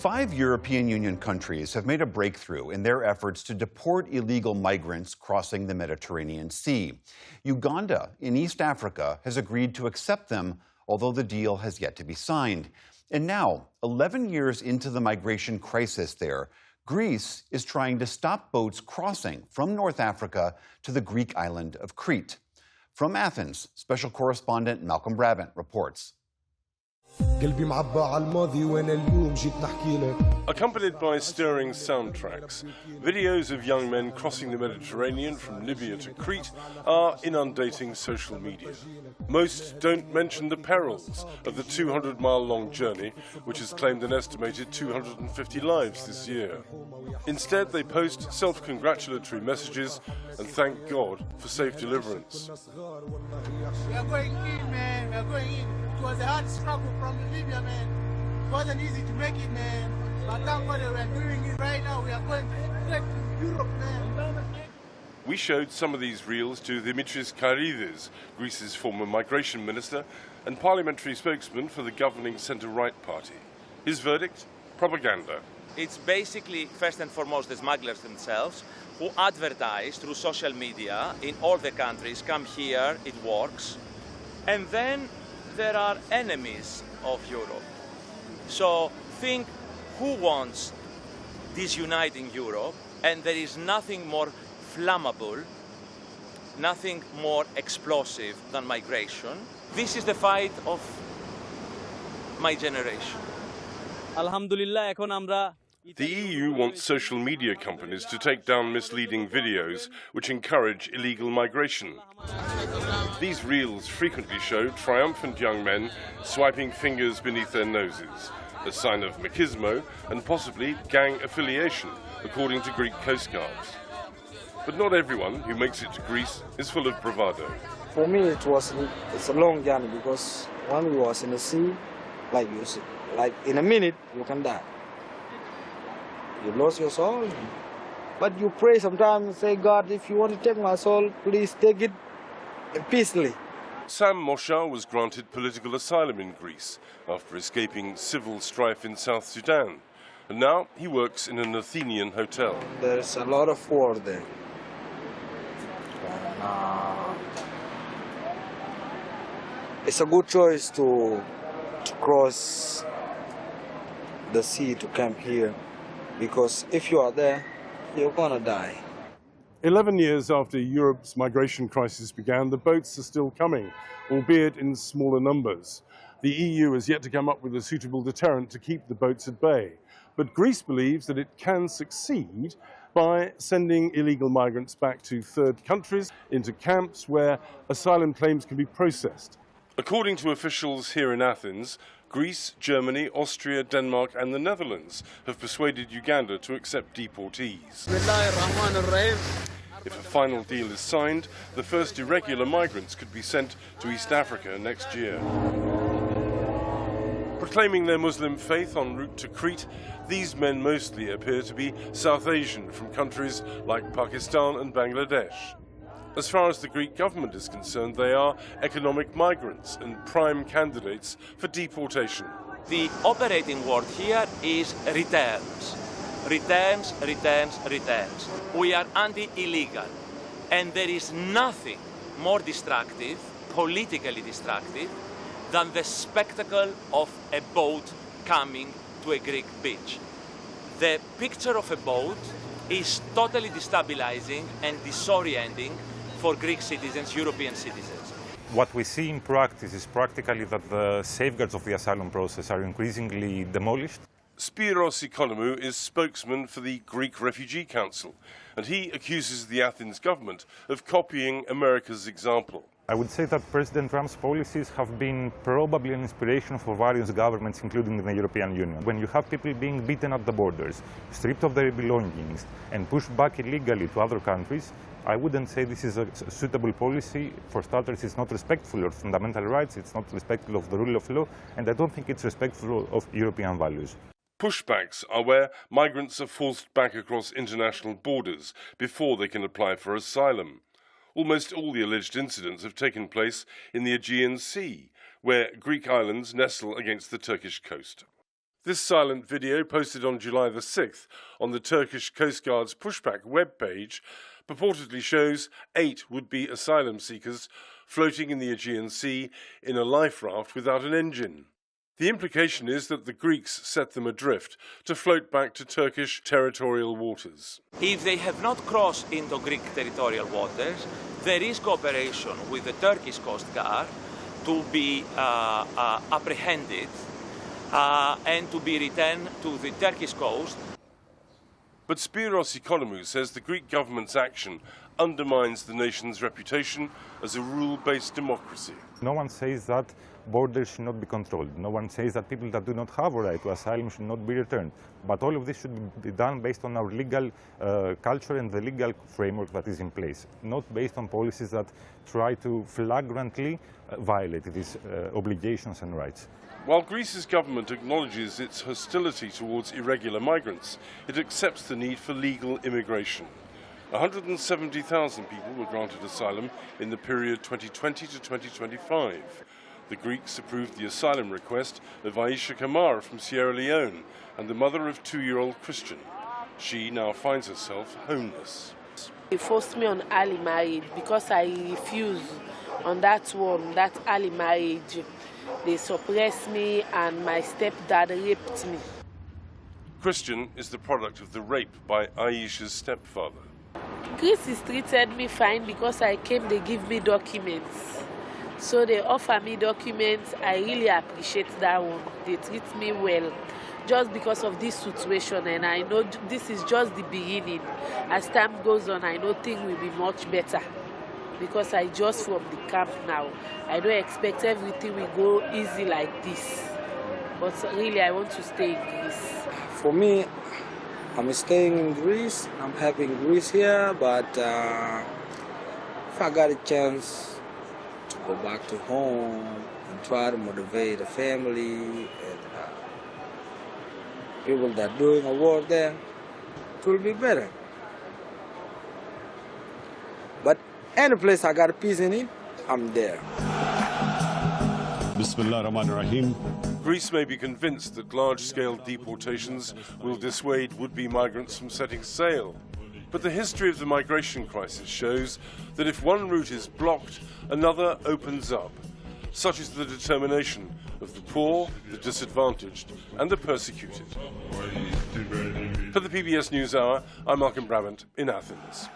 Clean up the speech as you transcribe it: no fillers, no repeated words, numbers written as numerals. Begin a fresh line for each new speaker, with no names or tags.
5 European Union countries have made a breakthrough in their efforts to deport illegal migrants crossing the Mediterranean Sea. Uganda in East Africa has agreed to accept them, although the deal has yet to be signed. And now, 11 years into the migration crisis there, Greece is trying to stop boats crossing from North Africa to the Greek island of Crete. From Athens, special correspondent Malcolm Brabant reports.
Accompanied by stirring soundtracks, videos of young men crossing the Mediterranean from Libya to Crete are inundating social media. Most don't mention the perils of the 200-mile-long journey, which has claimed an estimated 250 lives this year. Instead, they post self-congratulatory messages and thank God for safe deliverance.
We are going in, man. We are going in. It was a hard struggle from Libya, man. It wasn't easy to make it, man. But thank God we are doing it right now. We are going straight to Europe, man.
We showed some of these reels to Dimitris Karidis, Greece's former migration minister and parliamentary spokesman for the governing centre-right party. His verdict? Propaganda.
It's basically, first and foremost, the smugglers themselves who advertise through social media in all the countries, come here, it works. And then there are enemies of Europe. So think who wants disuniting Europe, and there is nothing more flammable, nothing more explosive than migration. This is the fight of my generation.
Alhamdulillah, ekhon amra.
The EU wants social media companies to take down misleading videos which encourage illegal migration. These reels frequently show triumphant young men swiping fingers beneath their noses, a sign of machismo and possibly gang affiliation, according to Greek coast guards. But not everyone who makes it to Greece is full of bravado.
For me, it's a long journey because when we was in the sea, like in a minute, you can die. You lost your soul. But you pray sometimes and say, God, if you want to take my soul, please take it peacefully.
Sam Mosha was granted political asylum in Greece after escaping civil strife in South Sudan. And now he works in an Athenian hotel.
There's a lot of war there. It's a good choice to cross the sea to come here, because if you are there, you're gonna die.
11 years after Europe's migration crisis began, the boats are still coming, albeit in smaller numbers. The EU has yet to come up with a suitable deterrent to keep the boats at bay. But Greece believes that it can succeed by sending illegal migrants back to third countries, into camps where asylum claims can be processed. According to officials here in Athens, Greece, Germany, Austria, Denmark and the Netherlands have persuaded Uganda to accept deportees. If a final deal is signed, the first irregular migrants could be sent to East Africa next year. Proclaiming their Muslim faith en route to Crete, these men mostly appear to be South Asian from countries like Pakistan and Bangladesh. As far as the Greek government is concerned, they are economic migrants and prime candidates for deportation.
The operating word here is returns. Returns, returns, returns. We are anti-illegal, and there is nothing more destructive, politically destructive, than the spectacle of a boat coming to a Greek beach. The picture of a boat is totally destabilizing and disorienting for Greek citizens, European citizens.
What we see in practice is practically that the safeguards of the asylum process are increasingly demolished.
Spiros Economou is spokesman for the Greek Refugee Council, and he accuses the Athens government of copying America's example.
I would say that President Trump's policies have been probably an inspiration for various governments, including the European Union. When you have people being beaten at the borders, stripped of their belongings, and pushed back illegally to other countries, I wouldn't say this is a suitable policy. For starters, it's not respectful of fundamental rights, it's not respectful of the rule of law, and I don't think it's respectful of European values.
Pushbacks are where migrants are forced back across international borders before they can apply for asylum. Almost all the alleged incidents have taken place in the Aegean Sea, where Greek islands nestle against the Turkish coast. This silent video, posted on July the 6th on the Turkish Coast Guard's pushback webpage, purportedly shows 8 would-be asylum seekers floating in the Aegean Sea in a life raft without an engine. The implication is that the Greeks set them adrift to float back to Turkish territorial waters.
If they have not crossed into Greek territorial waters, there is cooperation with the Turkish Coast Guard to be apprehended and to be returned to the Turkish coast.
But Spiros Economou says the Greek government's action undermines the nation's reputation as a rule-based democracy.
No one says that borders should not be controlled. No one says that people that do not have a right to asylum should not be returned. But all of this should be done based on our legal culture and the legal framework that is in place, not based on policies that try to flagrantly violate these obligations and rights.
While Greece's government acknowledges its hostility towards irregular migrants, it accepts the need for legal immigration. 170,000 people were granted asylum in the period 2020 to 2025. The Greeks approved the asylum request of Aisha Kamara from Sierra Leone and the mother of 2-year-old Christian. She now finds herself homeless.
They forced me on early marriage because I refused on that one, that early marriage. They suppressed me and my stepdad raped me.
Christian is the product of the rape by Aisha's stepfather.
Greece has treated me fine because I came, they give me documents. So they offer me documents, I really appreciate that one. They treat me well just because of this situation, and I know this is just the beginning. As time goes on, I know things will be much better because I just from the camp now. I don't expect everything will go easy like this, but really I want to stay in Greece.
For me, I'm staying in Greece. I'm happy in Greece here, but if I got a chance to go back to home and try to motivate the family and people that are doing a work there, it will be better. But any place I got a peace in it, I'm there.
Bismillah ar-Rahman ar-Rahim.
Greece may be convinced that large-scale deportations will dissuade would-be migrants from setting sail. But the history of the migration crisis shows that if one route is blocked, another opens up. Such is the determination of the poor, the disadvantaged, and the persecuted. For the PBS News Hour, I'm Malcolm Brabant in Athens.